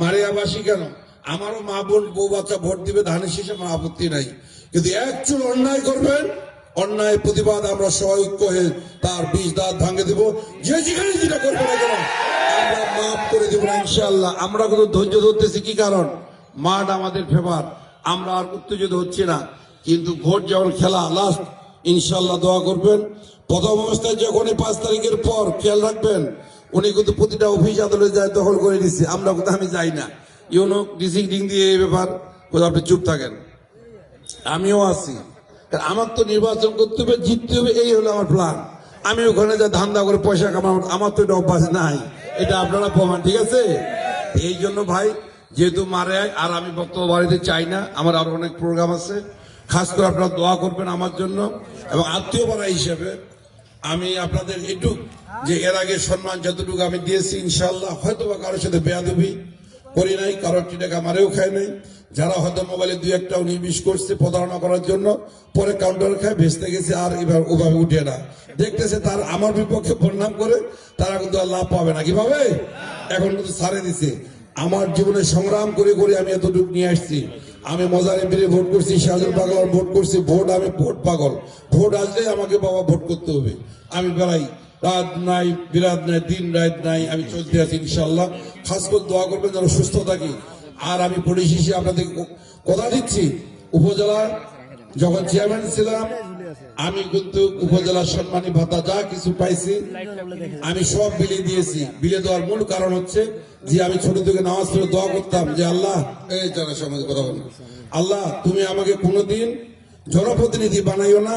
মারিয়াবাসী কেন, আমারও মা বোন বউ বাচ্চা ভোট দিবে, ধানের শীষে আমার আপত্তি নাই, কিন্তু একচুল অন্যায় করবেন, অন্যায় প্রতিবাদ আমরা সবাই ঐক্য হয়ে তার 20 দাঁত ভাঙে দেব। যে যেখানে যেটা করবে না কেন আমরা মাফ করে দেবো না ইনশাআল্লাহ। আমরা কিন্তু ধৈর্য ধরতেছি, কি কারণ মাঠ আমাদের ফেভার, আমরা আর উত্তেজিত হচ্ছি না। কিন্তু ভোট যখন খেলা লাস্ট, ইনশাআল্লাহ দোয়া করবেন। প্রথম অবস্থায় যখন 5 তারিখের পর খেয়াল রাখবেন, উনি কিন্তু প্রতিটা অফিস আদালতে যায় দখল করে দিচ্ছে, আমরা কোথাও আমি যাই না। ইউনো ডিসিডিং দিয়ে এই ব্যাপার, আপনি চুপ থাকেন, আমিও আছি। আমার তো নির্বাচন করতে হবে, জিততে হবে, এই হলো আমার প্ল্যান। আমি ওখানে যা ধান্দা করে পয়সা কামাবো, আমার তো এটা অভ্যাস নাই, এটা আপনারা প্রমাণ, ঠিক আছে? এই জন্য ভাই, যেহেতু মারে আর আমি বক্তব্য বাড়িতে চাই না, আমার আরো অনেক প্রোগ্রাম আছে। খাস করে আপনারা দোয়া করবেন আমার জন্য, এবং আত্মীয় পাড়া হিসেবে আমি আপনাদের একটু, যে এর আগে সম্মান যতটুকু আমি দিয়েছি ইনশাল্লাহ, হয়তো বা কারোর সাথে বেয়াদবি করি নাই, কারোর টাকা মারেও খাই নাই। যারা হয়তো মোবাইলে 2-1টা 19-20 করছে প্রতারণা করার জন্য, পরে কাউন্টার খায় ভেস্তে গেছে, আর এবার ওভাবে উঠে না, দেখতেছে তার আমার বিপক্ষে বদনাম করে, তারা কিন্তু আর লাভ পাবে না। কিভাবে? এখন কিন্তু ছাড়ে দিছে। আমার জীবনে সংগ্রাম করে করে আমি এতটুকু নিয়ে আসছি। আমি মজারে বেড়ে ভোট করছি, শাহজাহান পাগল ভোট করছি, আমি ভোট পাগল। ভোট আসলে আমাকে বাবা ভোট করতে হবে। আমি বেড়াই, রাত নাই বিরাত নাই, দিন রাত নাই, আমি চলতে আছি ইনশাল্লাহ। খাস করে দোয়া করবেন যেন সুস্থ থাকি। আর আমি পরিশেষে আপনাদের কথা দিচ্ছি, উপজেলা যখন চেয়ারম্যান ছিলাম, আমি কিন্তু উপজেলার সম্মানী ভাতা যা কিছু পাইছি আমি সব বিলে দিয়েছি। বিলে দেওয়ার মূল কারণ হচ্ছে যে আমি ছোট থেকে নামাজ পড়ে দোয়া করতাম যে আল্লাহ, এই যারা সমাজে কথা বলি, আল্লাহ তুমি আমাকে কোনোদিন জনপ্রতিনিধি বানাইও না,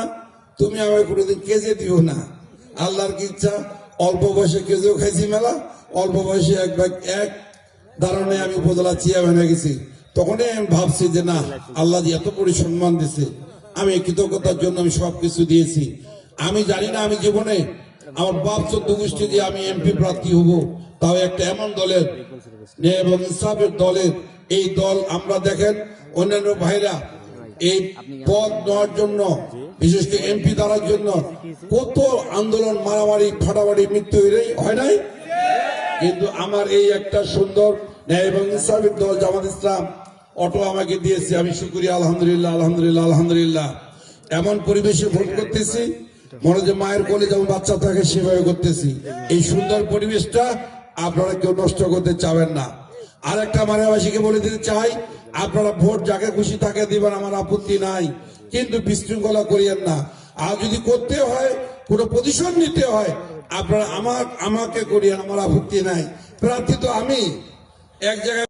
তুমি আমাকে কোনোদিন কেজে দিও না। আল্লাহর কি ইচ্ছা, অল্প বয়সে কেজেও খাইছি মেলা, অল্প বয়সে এক দাঁড়ানে আমি উপজেলা চেয়ারম্যান হয়ে গেছি। তখনই আমি ভাবছি যে না, আল্লাহ যে এত করে সম্মান দিছে, আমি কৃতজ্ঞতার জন্য আমি সবকিছু দিয়েছি। আমি জানি না আমি জীবনে আমার বাপ 14 গোষ্ঠী দিয়ে আমি এমপি প্রার্থী হব, তাও একটা এমন দলের এবং ইনসাফের দলের, এই দল আমরা দেখেন অন্যান্য ভাইরা এই পদ নেওয়ার জন্য, বিশেষ করে এমপি দ্বারার জন্য কত আন্দোলন, মারামারি, ফাটামারি, মৃত্যু হয় নাই। কিন্তু আমার এই একটা সুন্দর ন্যায় এবং ইনসাফের দল জামাত ইসলাম অটো আমাকে দিয়েছে, আমি শুকরিয়া, আলহামদুলিল্লাহ আলহামদুলিল্লাহ আলহামদুলিল্লাহ। এমন পরিবেশে ভোট করতেছি, মনে যে মায়ের কোলে যেমন বাচ্চা থাকে সেভাবে করতেছি। এই সুন্দর পরিবেশটা আপনারা কেউ নষ্ট করতে চাবেন না। আর একটা মারিয়াবাসীকে বলে দিতে চাই, আপনারা ভোট যাকে খুশি তাকে দিবেন, আমার আপত্তি নাই, কিন্তু বিশৃঙ্খলা করিয়েন না। আর যদি করতে হয়, কোনো পজিশন নিতে হয়, আপনারা আমাকে করিয়েন, আমার আপত্তি নাই। প্রার্থী তো আমি, এক জায়গায়